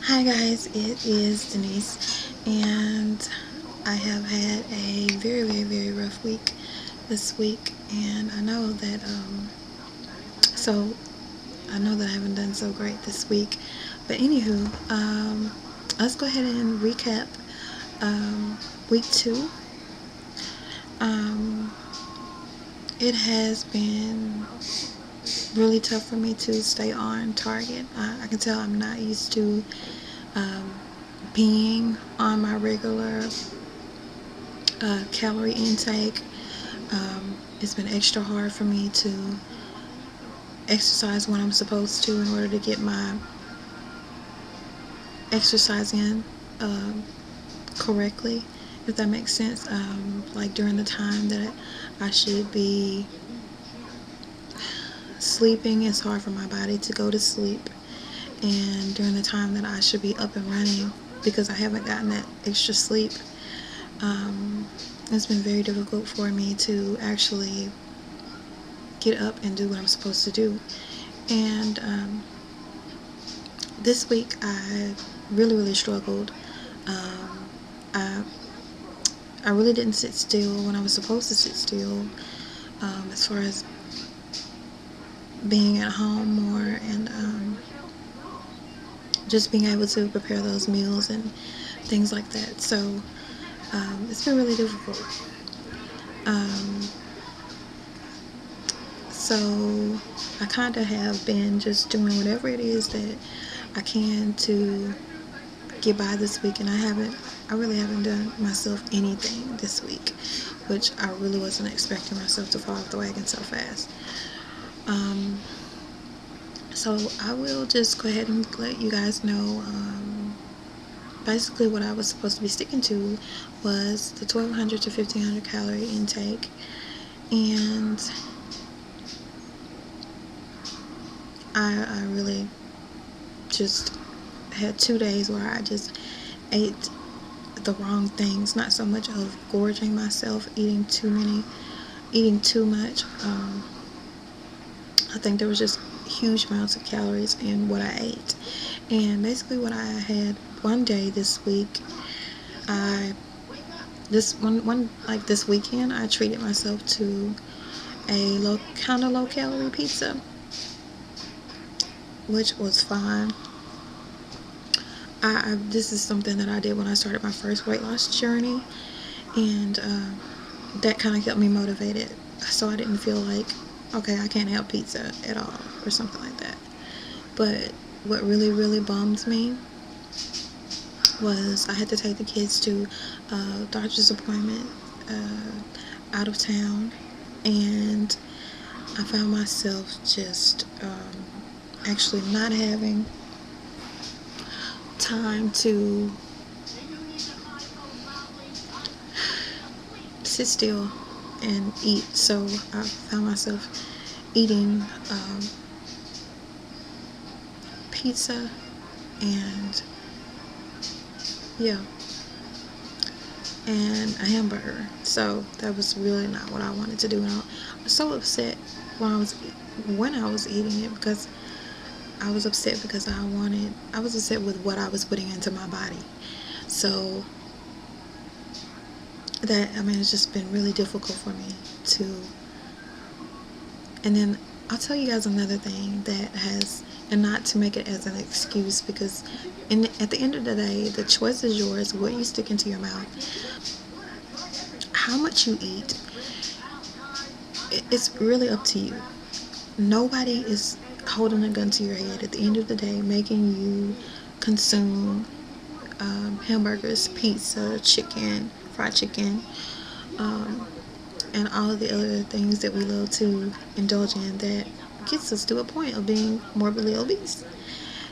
Hi guys, it is Denise, and I have had a very rough week this week, and so I know that I haven't done so great this week. But anywho, let's go ahead and recap week 2. Um, it has been really tough for me to stay on target. I can tell I'm not used to um, being on my regular calorie intake. It's been extra hard for me to exercise when I'm supposed to in order to get my exercise in correctly, if that makes sense. Like during the time that I should be sleeping, it's hard for my body to go to sleep, and during the time that I should be up and running, because I haven't gotten that extra sleep, it's been very difficult for me to actually get up and do what I'm supposed to do. And this week I really struggled. Um, I I really didn't sit still when I was supposed to sit still, as far as being at home more, and just being able to prepare those meals and things like that. So it's been really difficult. Um, so I kind of have been just doing whatever it is that I can to get by this week, and I really haven't done myself anything this week, which I really wasn't expecting myself to fall off the wagon so fast. So I will just go ahead and let you guys know, basically what I was supposed to be sticking to was the 1200 to 1500 calorie intake, and I really just had 2 days where I just ate the wrong things. Not so much of gorging myself, eating too much. I think there was just huge amounts of calories in what I ate. And basically what I had one day this week, this weekend, I treated myself to a low calorie pizza, which was fine. This is something that I did when I started my first weight loss journey, and that kind of kept me motivated, so I didn't feel like, okay, I can't have pizza at all or something like that. But what really bummed me was I had to take the kids to a doctor's appointment out of town, and I found myself just actually not having time to sit still and eat. So I found myself eating pizza and a hamburger. So that was really not what I wanted to do, and I was so upset when I was eating it, because I was upset because I was upset with what I was putting into my body. So it's just been really difficult for me to. And then I'll tell you guys another thing that has, and not to make it as an excuse, because at the end of the day, the choice is yours. What you stick into your mouth, how much you eat, it's really up to you. Nobody is holding a gun to your head at the end of the day, making you consume hamburgers, pizza, chicken, fried chicken, and all of the other things that we love to indulge in that gets us to a point of being morbidly obese.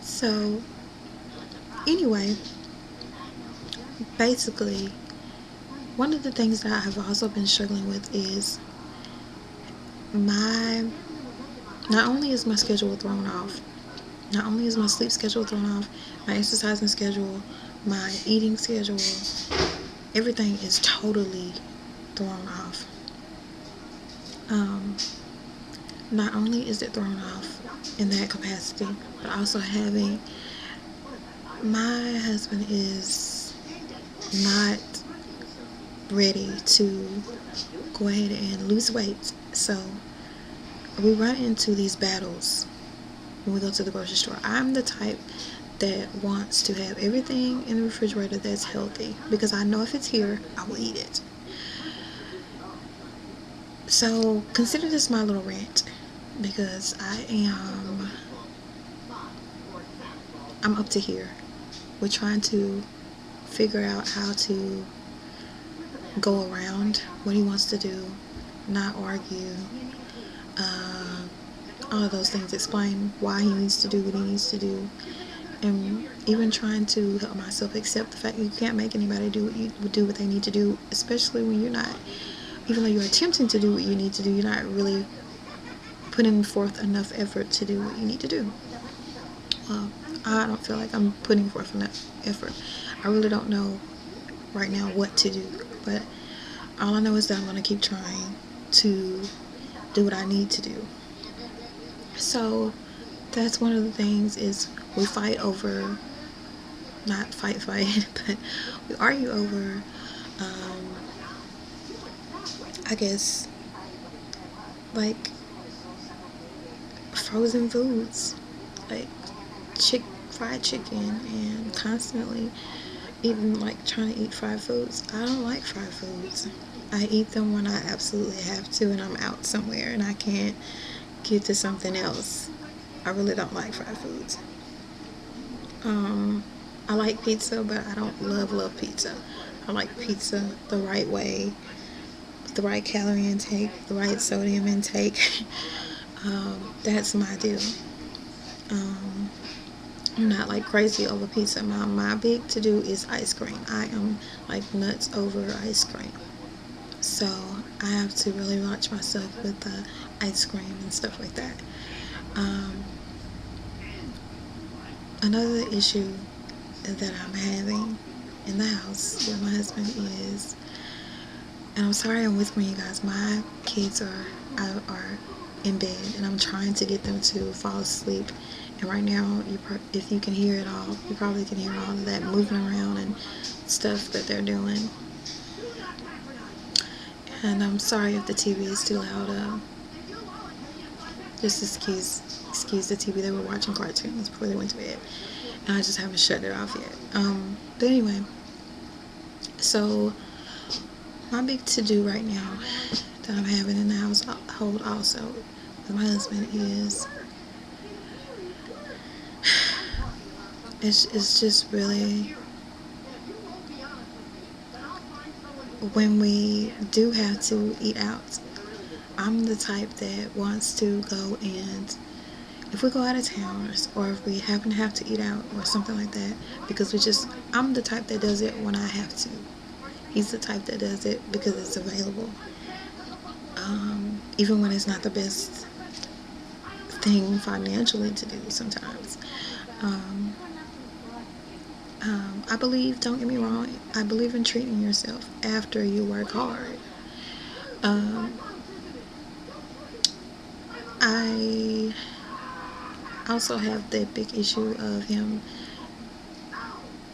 So anyway, basically, one of the things that I have also been struggling with is not only is my schedule thrown off, not only is my sleep schedule thrown off, my exercising schedule, my eating schedule, everything is totally thrown off. Not only is it thrown off in that capacity, but also having my husband is not ready to go ahead and lose weight, so we run into these battles when we go to the grocery store. I'm the type that wants to have everything in the refrigerator that's healthy, because I know if it's here, I will eat it. So consider this my little rant, because I'm up to here. We're trying to figure out how to go around what he wants to do, not argue, all of those things, explain why he needs to do what he needs to do, and even trying to help myself accept the fact that you can't make anybody do what they need to do, especially when you're not, even though you're attempting to do what you need to do, you're not really putting forth enough effort to do what you need to do. I don't feel like I'm putting forth enough effort. I really don't know right now what to do, but all I know is that I'm going to keep trying to do what I need to do. So that's one of the things, is we fight over, not fight, but we argue over, I guess, like frozen foods, like fried chicken, and constantly eating, like trying to eat fried foods. I don't like fried foods. I eat them when I absolutely have to, and I'm out somewhere and I can't get to something else. I really don't like fried foods. I like pizza, but I don't love pizza. I like pizza the right way, with the right calorie intake, the right sodium intake. That's my deal. I'm not like crazy over pizza. My big to do is ice cream. I am like nuts over ice cream. So I have to really watch myself with the ice cream and stuff like that. Another issue that I'm having in the house with my husband is, and I'm sorry I'm whispering, you guys, my kids are in bed, and I'm trying to get them to fall asleep. And right now, if you can hear it all, you probably can hear all of that moving around and stuff that they're doing. And I'm sorry if the TV is too loud. Just excuse the TV. They were watching cartoons before they went to bed, and I just haven't shut it off yet. But anyway, so my big to-do right now that I'm having in the household also with my husband is, it's just really, when we do have to eat out, I'm the type that wants to go, and if we go out of town, or if we happen to have to eat out or something like that, because I'm the type that does it when I have to. He's the type that does it because it's available. Even when it's not the best thing financially to do sometimes. I believe, don't get me wrong, I believe in treating yourself after you work hard. I also have that big issue of him,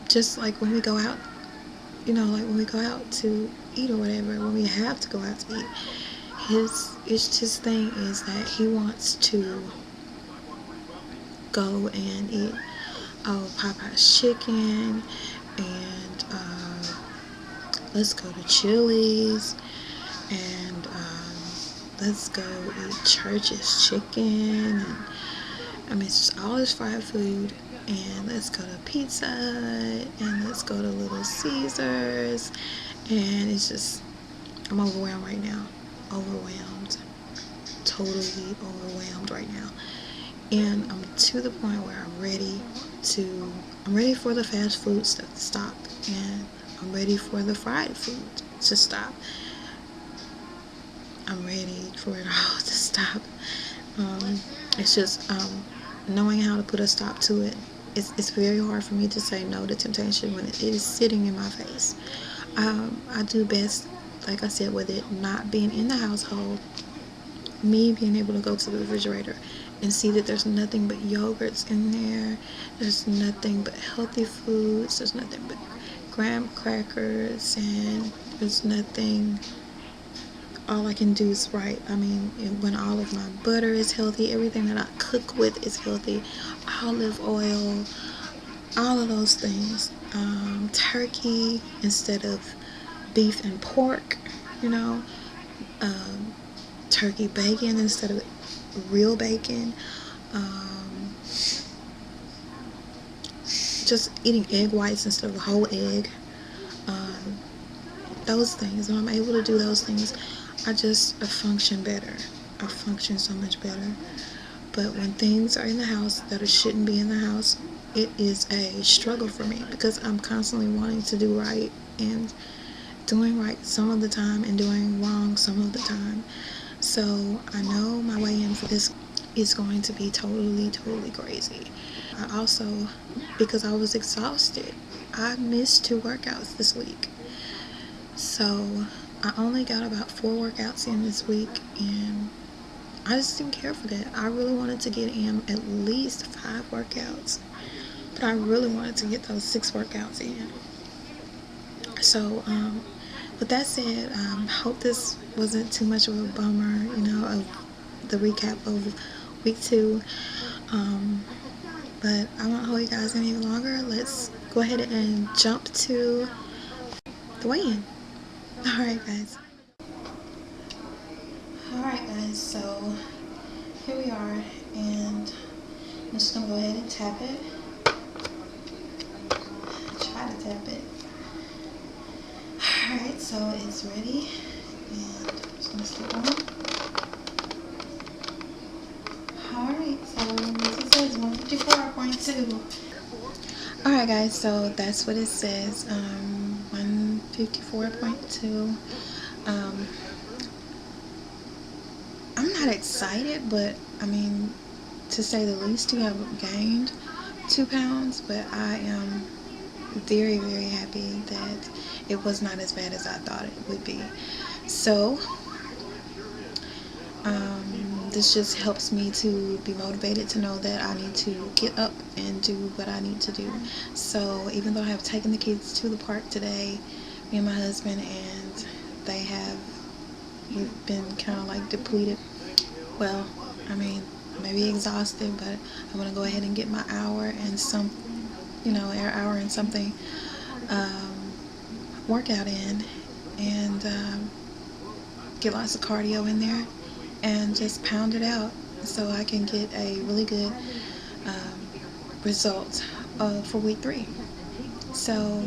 just like when we go out, like when we go out to eat or whatever, when we have to go out to eat, his thing is that he wants to go and eat Popeye's chicken, and let's go to Chili's, and let's go eat Church's chicken, and I mean, it's just all this fried food, and let's go to pizza, and let's go to Little Caesars, and it's just, I'm overwhelmed right now. Totally overwhelmed right now. And I'm to the point where I'm ready for the fast food stuff to stop, and I'm ready for the fried food to stop. I'm ready for it all to stop. It's just knowing how to put a stop to it. It's very hard for me to say no to temptation when it is sitting in my face. I do best, like I said, with it not being in the household, me being able to go to the refrigerator and see that there's nothing but yogurts in there, there's nothing but healthy foods, there's nothing but graham crackers, and there's nothing, all I can do is right. I mean, when all of my butter is healthy, everything that I cook with is healthy, olive oil, all of those things. Turkey instead of beef and pork, you know, turkey bacon instead of real bacon, just eating egg whites instead of a whole egg, those things. When I'm able to do those things, I just function better. I function so much better. But when things are in the house that shouldn't be in the house, it is a struggle for me because I'm constantly wanting to do right and doing right some of the time and doing wrong some of the time. So I know my weigh-in for this is going to be totally crazy. I also, because I was exhausted, I missed 2 workouts this week. So I only got about 4 workouts in this week, and I just didn't care for that. I really wanted to get in at least 5 workouts, but I really wanted to get those 6 workouts in. So with that said, hope this wasn't too much of a bummer, of the recap of week 2. But I won't hold you guys any longer. Let's go ahead and jump to the weigh-in. Alright guys, so here we are, and I'm just going to go ahead and tap it. Try to tap it. Alright, so it's ready, and I'm just going to slip on. Alright, so this says 154.2. Alright guys, so that's what it says, 154.2. I'm not excited, but I mean, to say the least, you have gained 2 pounds, but I am very happy that it was not as bad as I thought it would be. So this just helps me to be motivated to know that I need to get up and do what I need to do. So even though I have taken the kids to the park today, me and my husband, and they have been kind of like depleted, well, I mean, maybe exhausted, but I'm going to go ahead and get my hour and something workout in, and get lots of cardio in there and just pound it out so I can get a really good result for week 3. So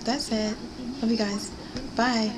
that's it. Love you guys. Bye.